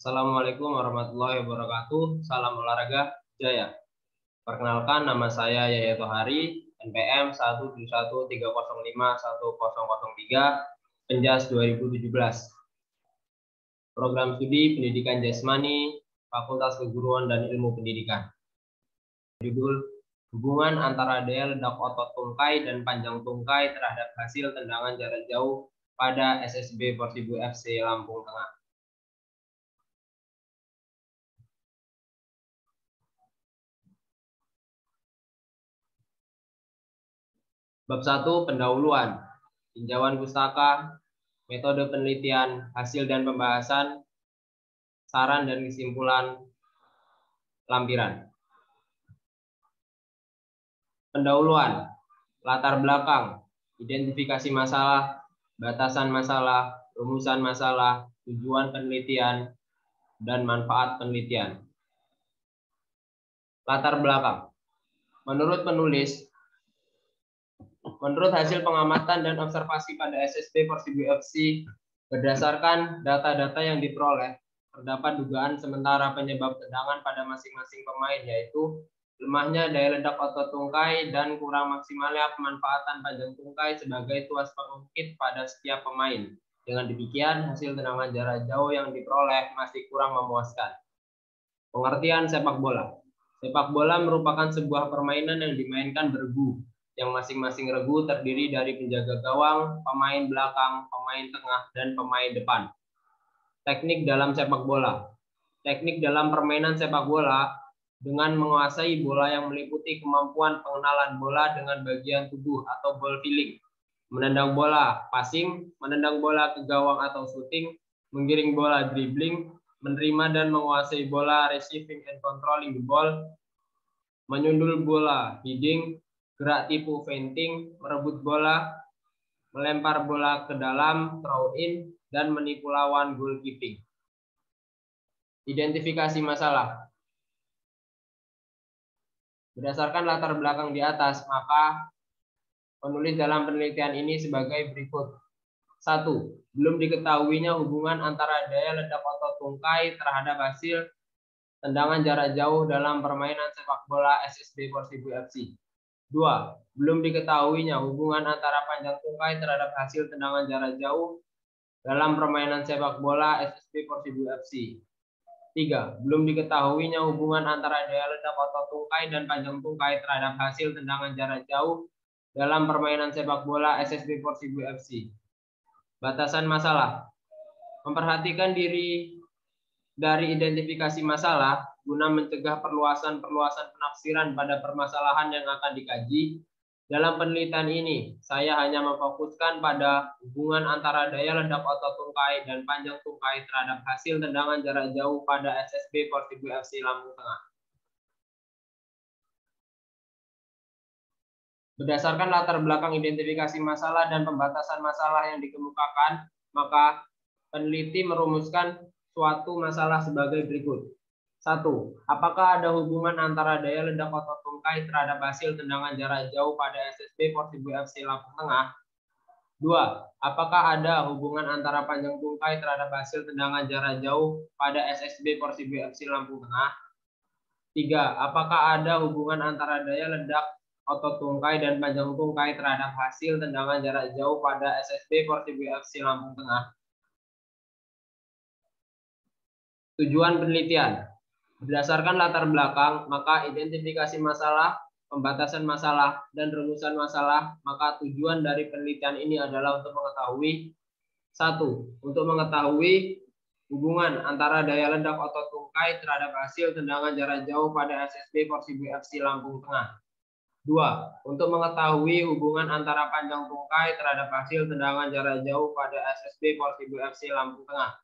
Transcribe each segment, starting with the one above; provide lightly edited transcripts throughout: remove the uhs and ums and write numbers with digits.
Assalamualaikum warahmatullahi wabarakatuh. Salam olahraga jaya. Perkenalkan, nama saya Yaya Tohari, NPM 171305103, Penjas 2017. Program studi Pendidikan Jasmani, Fakultas Keguruan dan Ilmu Pendidikan. Judul Hubungan antara daya ledak otot tungkai dan panjang tungkai terhadap hasil tendangan jarak jauh pada SSB Persibu FC Lampung Tengah. Bab 1, pendahuluan, tinjauan pustaka, metode penelitian, hasil dan pembahasan, saran dan kesimpulan, lampiran. Pendahuluan, latar belakang, identifikasi masalah, batasan masalah, rumusan masalah, tujuan penelitian, dan manfaat penelitian. Latar belakang. Menurut penulis, menurut hasil pengamatan dan observasi pada SSB Persibu FC, berdasarkan data-data yang diperoleh, terdapat dugaan sementara penyebab tendangan pada masing-masing pemain, yaitu lemahnya daya ledak otot tungkai dan kurang maksimalnya pemanfaatan panjang tungkai sebagai tuas pengungkit pada setiap pemain. Dengan demikian, hasil tendangan jarak jauh yang diperoleh masih kurang memuaskan. Pengertian sepak bola. Sepak bola merupakan sebuah permainan yang dimainkan beregu, yang masing-masing regu terdiri dari penjaga gawang, pemain belakang, pemain tengah, dan pemain depan. Teknik dalam sepak bola. Teknik dalam permainan sepak bola dengan menguasai bola yang meliputi kemampuan pengenalan bola dengan bagian tubuh atau ball feeling, menendang bola passing, menendang bola ke gawang atau shooting, menggiring bola dribbling, menerima dan menguasai bola receiving and controlling the ball, menyundul bola heading, gerak tipu feinting, merebut bola, melempar bola ke dalam, throw in, dan menipu lawan goalkeeping. Identifikasi masalah. Berdasarkan latar belakang di atas, maka penulis dalam penelitian ini sebagai berikut. 1. Belum diketahuinya hubungan antara daya ledak otot tungkai terhadap hasil tendangan jarak jauh dalam permainan sepak bola SSB Persibu FC. 2. Belum diketahuinya hubungan antara panjang tungkai terhadap hasil tendangan jarak jauh dalam permainan sepak bola SSB Persibu FC. 3. Belum diketahuinya hubungan antara daya ledak otot tungkai dan panjang tungkai terhadap hasil tendangan jarak jauh dalam permainan sepak bola SSB Persibu FC. Batasan masalah. Memperhatikan diri dari identifikasi masalah guna mencegah perluasan penafsiran pada permasalahan yang akan dikaji. Dalam penelitian ini, saya hanya memfokuskan pada hubungan antara daya ledak otot tungkai dan panjang tungkai terhadap hasil tendangan jarak jauh pada SSB Persibu FC Lampung Tengah. Berdasarkan latar belakang identifikasi masalah dan pembatasan masalah yang dikemukakan, maka peneliti merumuskan suatu masalah sebagai berikut. 1. Apakah ada hubungan antara daya ledak otot tungkai terhadap hasil tendangan jarak jauh pada SSB Persibu FC Lampung Tengah? 2. Apakah ada hubungan antara panjang tungkai terhadap hasil tendangan jarak jauh pada SSB Persibu FC Lampung Tengah? 3. Apakah ada hubungan antara daya ledak otot tungkai dan panjang tungkai terhadap hasil tendangan jarak jauh pada SSB Persibu FC Lampung Tengah? Tujuan penelitian. Berdasarkan latar belakang, maka identifikasi masalah, pembatasan masalah, dan rumusan masalah, maka tujuan dari penelitian ini adalah untuk mengetahui 1. Untuk mengetahui hubungan antara daya ledak otot tungkai terhadap hasil tendangan jarak jauh pada SSB Persibu FC Lampung Tengah. 2. Untuk mengetahui hubungan antara panjang tungkai terhadap hasil tendangan jarak jauh pada SSB Persibu FC Lampung Tengah.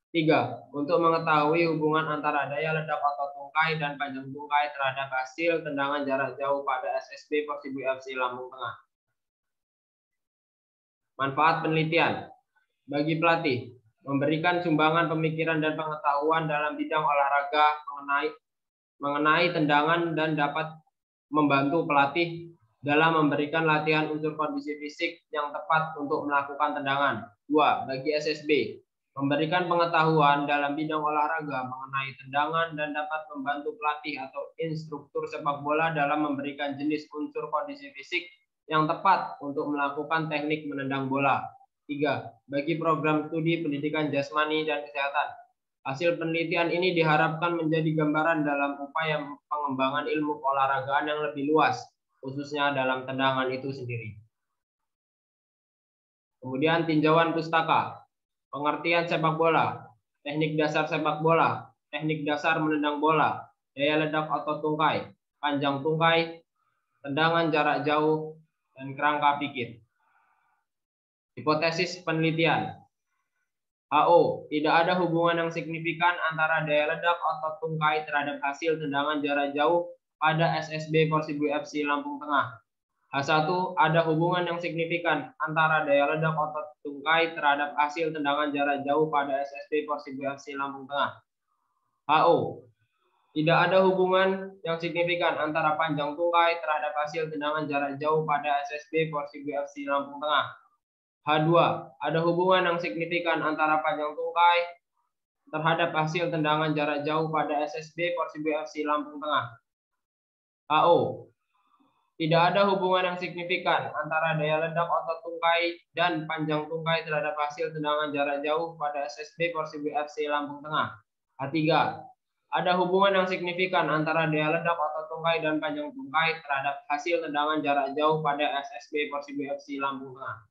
3. Untuk mengetahui hubungan antara daya ledak otot tungkai dan panjang tungkai terhadap hasil tendangan jarak jauh pada SSB Persibu FC Lampung Tengah. Manfaat penelitian. Bagi pelatih, memberikan sumbangan pemikiran dan pengetahuan dalam bidang olahraga mengenai tendangan dan dapat membantu pelatih dalam memberikan latihan unsur kondisi fisik yang tepat untuk melakukan tendangan. 2. Bagi SSB, Memberikan pengetahuan dalam bidang olahraga mengenai tendangan dan dapat membantu pelatih atau instruktur sepak bola dalam memberikan jenis unsur kondisi fisik yang tepat untuk melakukan teknik menendang bola. 3. Bagi program studi pendidikan jasmani dan kesehatan. Hasil penelitian ini diharapkan menjadi gambaran dalam upaya pengembangan ilmu keolahragaan yang lebih luas, khususnya dalam tendangan itu sendiri. Kemudian tinjauan pustaka. Pengertian sepak bola, teknik dasar sepak bola, teknik dasar menendang bola, daya ledak otot tungkai, panjang tungkai, tendangan jarak jauh, dan kerangka pikir. Hipotesis penelitian. HO, tidak ada hubungan yang signifikan antara daya ledak otot tungkai terhadap hasil tendangan jarak jauh pada SSB Persibu FC Lampung Tengah. H1, ada hubungan yang signifikan antara daya ledak otot tungkai terhadap hasil tendangan jarak jauh pada SSB Persibu FC Lampung Tengah. HO, tidak ada hubungan yang signifikan antara panjang tungkai terhadap hasil tendangan jarak jauh pada SSB Persibu FC Lampung Tengah. H2, ada hubungan yang signifikan antara panjang tungkai terhadap hasil tendangan jarak jauh pada SSB Persibu FC Lampung Tengah. HO, tidak ada hubungan yang signifikan antara daya ledak otot tungkai dan panjang tungkai terhadap hasil tendangan jarak jauh pada SSB Persibu FC Lampung Tengah. H3, ada hubungan yang signifikan antara daya ledak otot tungkai dan panjang tungkai terhadap hasil tendangan jarak jauh pada SSB Persibu FC Lampung Tengah.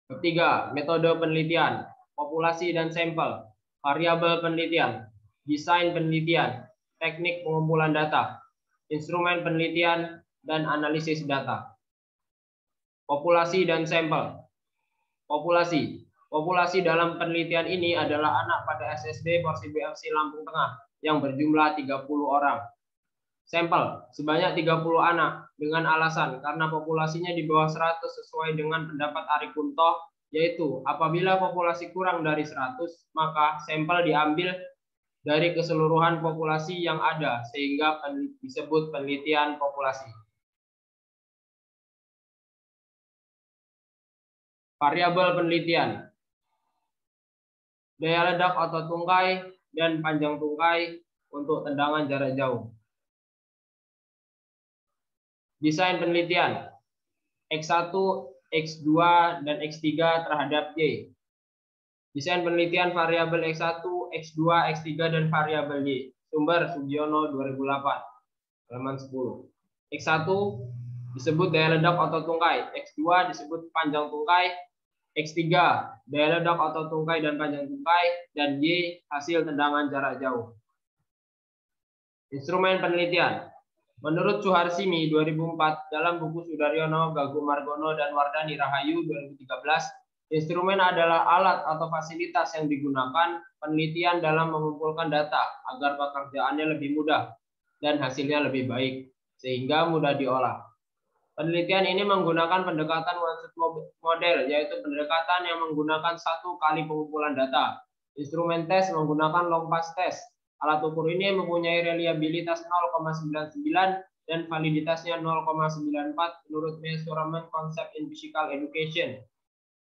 Ketiga, metode penelitian, populasi dan sampel, variabel penelitian, desain penelitian, teknik pengumpulan data, instrumen penelitian, dan analisis data. Populasi dan sampel. Populasi. Populasi dalam penelitian ini adalah anak pada SSB Persibu FC Lampung Tengah yang berjumlah 30 orang. Sampel, sebanyak 30 anak dengan alasan karena populasinya di bawah 100 sesuai dengan pendapat Ari Kunto, yaitu apabila populasi kurang dari 100, maka sampel diambil dari keseluruhan populasi yang ada, sehingga disebut penelitian populasi. Variabel penelitian. Daya ledak otot tungkai dan panjang tungkai untuk tendangan jarak jauh. Desain penelitian. X1, X2, dan X3 terhadap Y. Desain penelitian variabel X1, X2, X3, dan variabel Y. Sumber Sugiono 2008, halaman 10. X1 disebut daya ledak otot tungkai, X2 disebut panjang tungkai, X3 daya ledak otot tungkai dan panjang tungkai, dan Y hasil tendangan jarak jauh. Instrumen penelitian. Menurut Suharsimi 2004 dalam buku Sudaryono, Gagung Margono, dan Wardani Rahayu 2013, instrumen adalah alat atau fasilitas yang digunakan penelitian dalam mengumpulkan data agar pekerjaannya lebih mudah dan hasilnya lebih baik, sehingga mudah diolah. Penelitian ini menggunakan pendekatan one-shot model, yaitu pendekatan yang menggunakan satu kali pengumpulan data. Instrumen tes menggunakan long pass test. Alat ukur ini mempunyai reliabilitas 0,99 dan validitasnya 0,94 menurut Measurement Concept in Physical Education.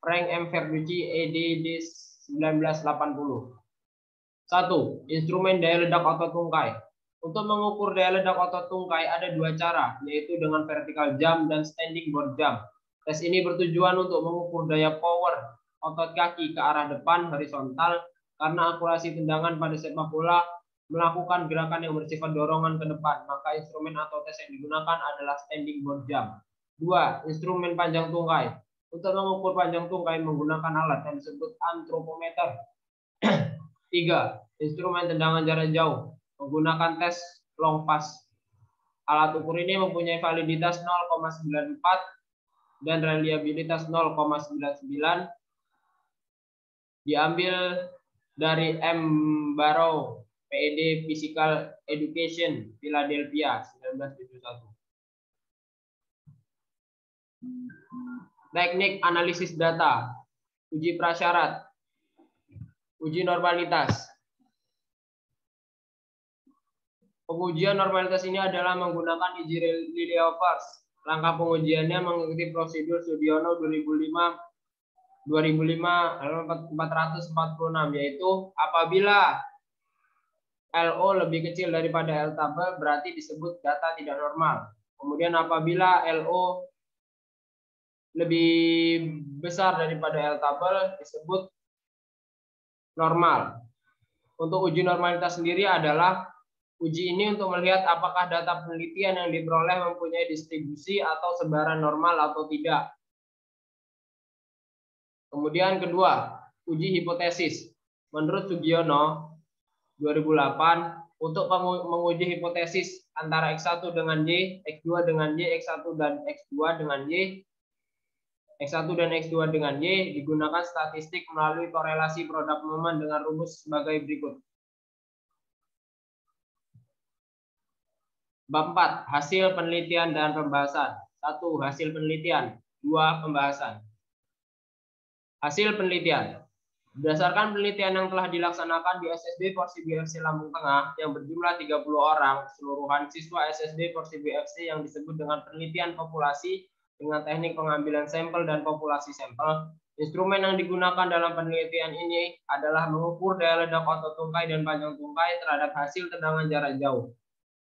Frank M. Verducci, ed. 1980. 1. Instrumen daya ledak otot tungkai. Untuk mengukur daya ledak otot tungkai ada dua cara, yaitu dengan vertical jump dan standing board jump. Tes ini bertujuan untuk mengukur daya power otot kaki ke arah depan horizontal karena akurasi tendangan pada sepak bola melakukan gerakan yang bersifat dorongan ke depan, maka instrumen atau tes yang digunakan adalah standing board jump. 2. Instrumen panjang tungkai. Untuk mengukur panjang tungkai menggunakan alat yang disebut antropometer. 3. Instrumen tendangan jarak jauh menggunakan tes long pass. Alat ukur ini mempunyai validitas 0,94 dan reliabilitas 0,99. Diambil dari M. Barrow, PED Physical Education, Philadelphia, 1971. Teknik analisis data, uji prasyarat, uji normalitas. Pengujian normalitas ini adalah menggunakan uji Lilliefors. Langkah pengujiannya mengikuti prosedur Sugiono 2005 2005 446, yaitu apabila LO lebih kecil daripada L tabel berarti disebut data tidak normal. Kemudian apabila LO lebih besar daripada L tabel disebut normal. Untuk uji normalitas sendiri adalah uji ini untuk melihat apakah data penelitian yang diperoleh mempunyai distribusi atau sebaran normal atau tidak. Kemudian kedua, uji hipotesis. Menurut Sugiono 2008, untuk menguji hipotesis antara X1 dengan Y, X2 dengan Y, X1 dan X2 dengan Y, X1 dan X2 dengan Y, digunakan statistik melalui korelasi produk moment dengan rumus sebagai berikut. Bab 4, hasil penelitian dan pembahasan. 1. Hasil penelitian. 2. Pembahasan. Hasil penelitian. Berdasarkan penelitian yang telah dilaksanakan di SSB Porsibi FC Lampung Tengah yang berjumlah 30 orang, keseluruhan siswa SSB Porsibi FC yang disebut dengan penelitian populasi dengan teknik pengambilan sampel dan populasi sampel. Instrumen yang digunakan dalam penelitian ini adalah mengukur daya ledak otot tungkai dan panjang tungkai terhadap hasil tendangan jarak jauh.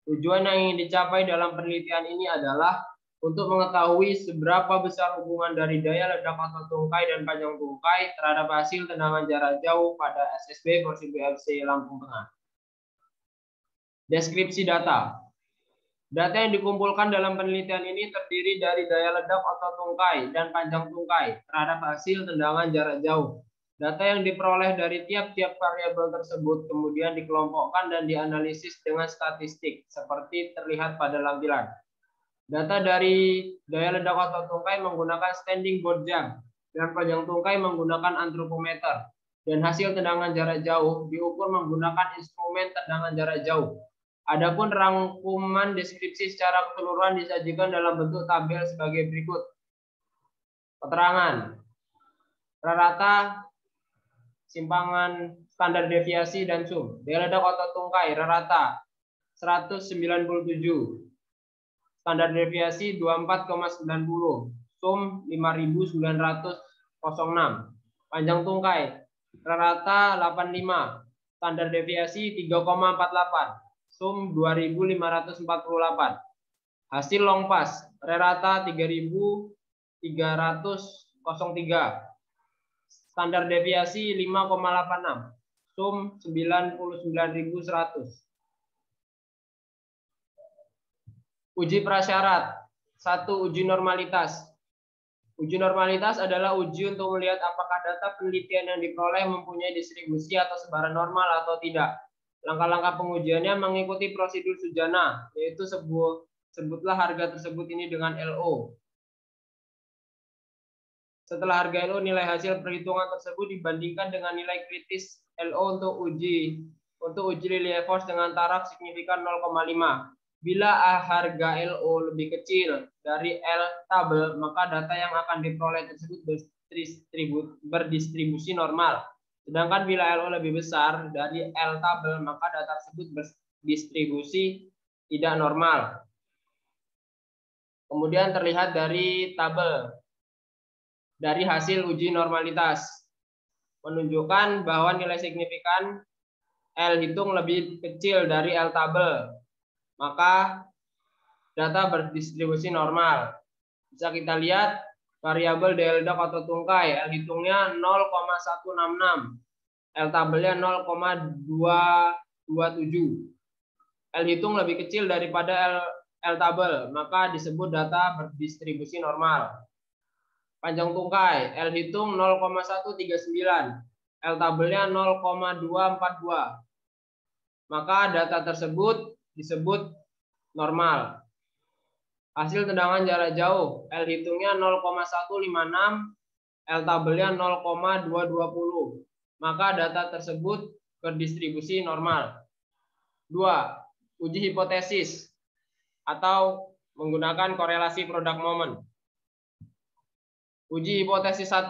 Tujuan yang ingin dicapai dalam penelitian ini adalah untuk mengetahui seberapa besar hubungan dari daya ledak otot tungkai dan panjang tungkai terhadap hasil tendangan jarak jauh pada SSB Porsibi FC Lampung Tengah. Deskripsi data. Data yang dikumpulkan dalam penelitian ini terdiri dari daya ledak otot tungkai dan panjang tungkai terhadap hasil tendangan jarak jauh. Data yang diperoleh dari tiap-tiap variabel tersebut kemudian dikelompokkan dan dianalisis dengan statistik seperti terlihat pada lampiran. Data dari daya ledak otot tungkai menggunakan standing board jam dan panjang tungkai menggunakan antropometer. Dan hasil tendangan jarak jauh diukur menggunakan instrumen tendangan jarak jauh. Adapun rangkuman deskripsi secara keseluruhan disajikan dalam bentuk tabel sebagai berikut. Keterangan. Rata, simpangan standar deviasi dan sum. Daya ledak otot tungkai rata 197. Standar deviasi 24,90, sum 5.906. Panjang tungkai rata 85, standar deviasi 3,48, sum 2.548. Hasil long pass rata 3.303, standar deviasi 5,86, sum 99.100. Uji prasyarat. 1. Uji normalitas. Uji normalitas adalah uji untuk melihat apakah data penelitian yang diperoleh mempunyai distribusi atau sebaran normal atau tidak. Langkah-langkah pengujiannya mengikuti prosedur Sujana, yaitu sebutlah harga tersebut ini dengan LO. Setelah harga LO, nilai hasil perhitungan tersebut dibandingkan dengan nilai kritis LO untuk uji Lilie force dengan taraf signifikan 0,5. Bila harga LO lebih kecil dari L tabel, maka data yang akan diperoleh tersebut berdistribusi normal. Sedangkan bila LO lebih besar dari L tabel, maka data tersebut berdistribusi tidak normal. Kemudian terlihat dari tabel dari hasil uji normalitas menunjukkan bahwa nilai signifikan L hitung lebih kecil dari L tabel, maka data berdistribusi normal. Bisa kita lihat variabel daya ledak otot tungkai, L hitungnya 0,166, L tabelnya 0,227. L hitung lebih kecil daripada L tabel, maka disebut data berdistribusi normal. Panjang tungkai, L hitung 0,139, L tabelnya 0,242. Maka data tersebut disebut normal. Hasil tendangan jarak jauh, L hitungnya 0,156, L tabelnya 0,220. Maka data tersebut berdistribusi normal. 2. Uji hipotesis atau menggunakan korelasi produk moment. Uji hipotesis 1.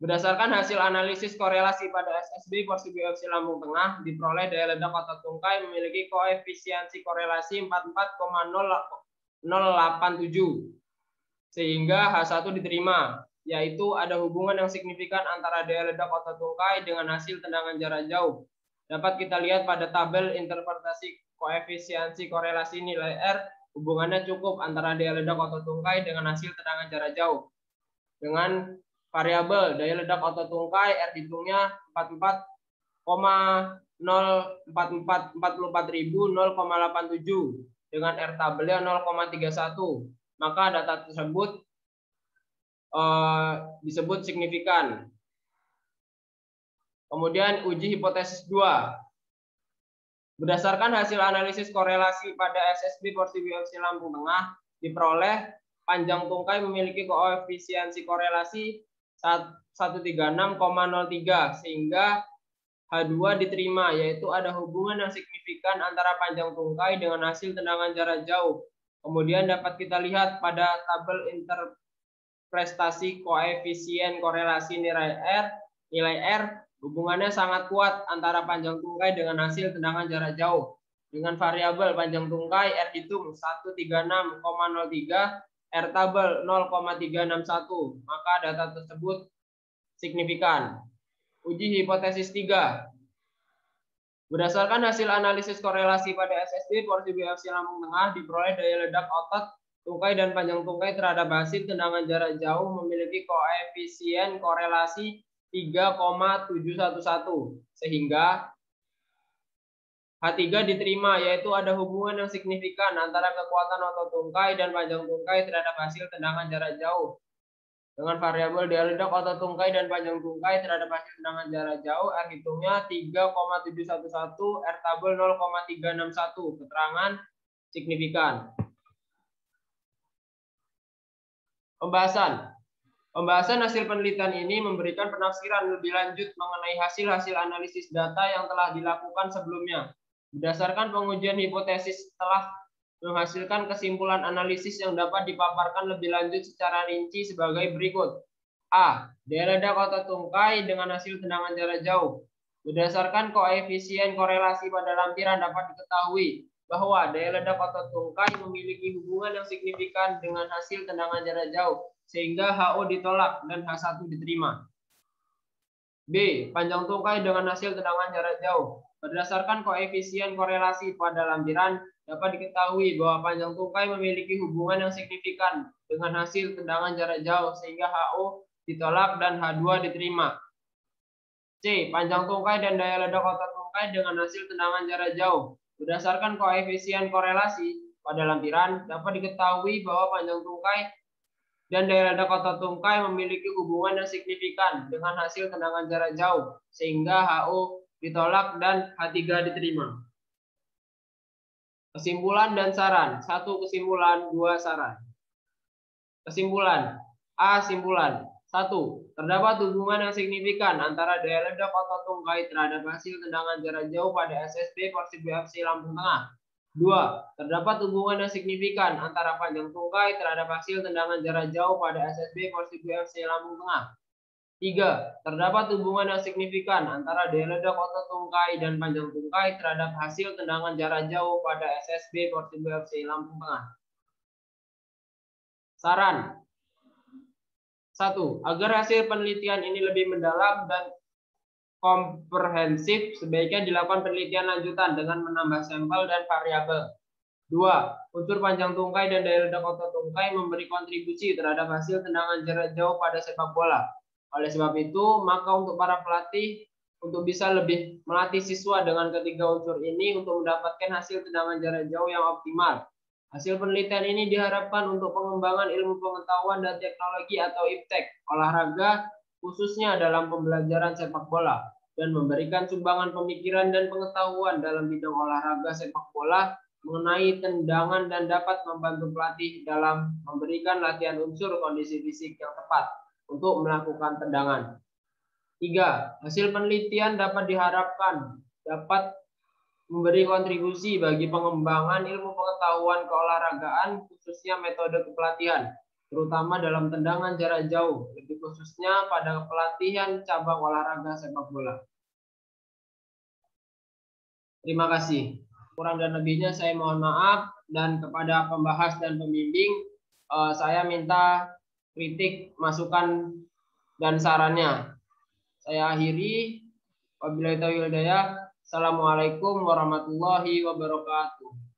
Berdasarkan hasil analisis korelasi pada SSB Porsibi FC Lampung Tengah, diperoleh daya ledak otot tungkai memiliki koefisiensi korelasi 44,087. sehingga H1 diterima, yaitu ada hubungan yang signifikan antara daya ledak otot tungkai dengan hasil tendangan jarak jauh. Dapat kita lihat pada tabel interpretasi koefisiensi korelasi nilai R, hubungannya cukup antara daya ledak otot tungkai dengan hasil tendangan jarak jauh. Dengan variabel daya ledak otot tungkai R hitungnya 44,044.087 dengan R tabelnya 0,31. Maka data tersebut disebut signifikan. Kemudian uji hipotesis 2. Berdasarkan hasil analisis korelasi pada SSB porsi biopsi lambung tengah, diperoleh panjang tungkai memiliki koefisiensi korelasi 136,03 sehingga H2 diterima, yaitu ada hubungan yang signifikan antara panjang tungkai dengan hasil tendangan jarak jauh. Kemudian dapat kita lihat pada tabel interpretasi koefisien korelasi nilai R, hubungannya sangat kuat antara panjang tungkai dengan hasil tendangan jarak jauh. Dengan variabel panjang tungkai R hitung 136,03, R tabel 0,361, maka data tersebut signifikan. Uji hipotesis 3. Berdasarkan hasil analisis korelasi pada SSB porsi biopsi lambung tengah, diperoleh daya ledak otot tungkai dan panjang tungkai terhadap hasil tendangan jarak jauh memiliki koefisien korelasi 3,711 sehingga H3 diterima, yaitu ada hubungan yang signifikan antara kekuatan otot tungkai dan panjang tungkai terhadap hasil tendangan jarak jauh. Dengan variabel daya ledak otot tungkai dan panjang tungkai terhadap hasil tendangan jarak jauh, R hitungnya 3,711, R tabel 0,361, keterangan signifikan. Pembahasan hasil penelitian ini memberikan penafsiran lebih lanjut mengenai hasil-hasil analisis data yang telah dilakukan sebelumnya. Berdasarkan pengujian hipotesis telah menghasilkan kesimpulan analisis yang dapat dipaparkan lebih lanjut secara rinci sebagai berikut. A. Daya ledak otot tungkai dengan hasil tendangan jarak jauh. Berdasarkan koefisien korelasi pada lampiran dapat diketahui bahwa daya ledak otot tungkai memiliki hubungan yang signifikan dengan hasil tendangan jarak jauh, sehingga HO ditolak dan H1 diterima. B. Panjang tungkai dengan hasil tendangan jarak jauh. Berdasarkan koefisien korelasi pada lampiran, dapat diketahui bahwa panjang tungkai memiliki hubungan yang signifikan dengan hasil tendangan jarak jauh, sehingga HO ditolak dan H2 diterima. C. Panjang tungkai dan daya ledak otot tungkai dengan hasil tendangan jarak jauh. Berdasarkan koefisien korelasi pada lampiran, dapat diketahui bahwa panjang tungkai dan daya ledak otot tungkai memiliki hubungan yang signifikan dengan hasil tendangan jarak jauh, sehingga HO ditolak dan H3 diterima. Kesimpulan dan saran. 1 kesimpulan, 2 saran. Kesimpulan. A. Simpulan. 1. Terdapat hubungan yang signifikan antara daya ledak otot tungkai terhadap hasil tendangan jarak jauh pada SSB porsi biopsi lambung tengah. 2. Terdapat hubungan yang signifikan antara panjang tungkai terhadap hasil tendangan jarak jauh pada SSB porsi biopsi lambung tengah. 3. Terdapat hubungan yang signifikan antara daya ledak otot tungkai dan panjang tungkai terhadap hasil tendangan jarak jauh pada SSB porsi biopsi lambung tengah. Saran. 1. Agar hasil penelitian ini lebih mendalam dan komprehensif, sebaiknya dilakukan penelitian lanjutan dengan menambah sampel dan variabel. 2. Unsur panjang tungkai dan daya ledak otot tungkai memberi kontribusi terhadap hasil tendangan jarak jauh pada sepak bola. Oleh sebab itu, maka untuk para pelatih, untuk bisa lebih melatih siswa dengan ketiga unsur ini untuk mendapatkan hasil tendangan jarak jauh yang optimal. Hasil penelitian ini diharapkan untuk pengembangan ilmu pengetahuan dan teknologi atau IPTEK, olahraga, khususnya dalam pembelajaran sepak bola, dan memberikan sumbangan pemikiran dan pengetahuan dalam bidang olahraga sepak bola mengenai tendangan dan dapat membantu pelatih dalam memberikan latihan unsur kondisi fisik yang tepat untuk melakukan tendangan. 3. Hasil penelitian dapat diharapkan dapat memberi kontribusi bagi pengembangan ilmu pengetahuan keolahragaan, khususnya metode kepelatihan, terutama dalam tendangan jarak jauh, lebih khususnya pada pelatihan cabang olahraga sepak bola. Terima kasih. Kurang dan lebihnya saya mohon maaf, dan kepada pembahas dan pembimbing, saya minta kritik, masukan, dan sarannya. Saya akhiri. Wabillahi taufiq wal hidayah. Assalamualaikum warahmatullahi wabarakatuh.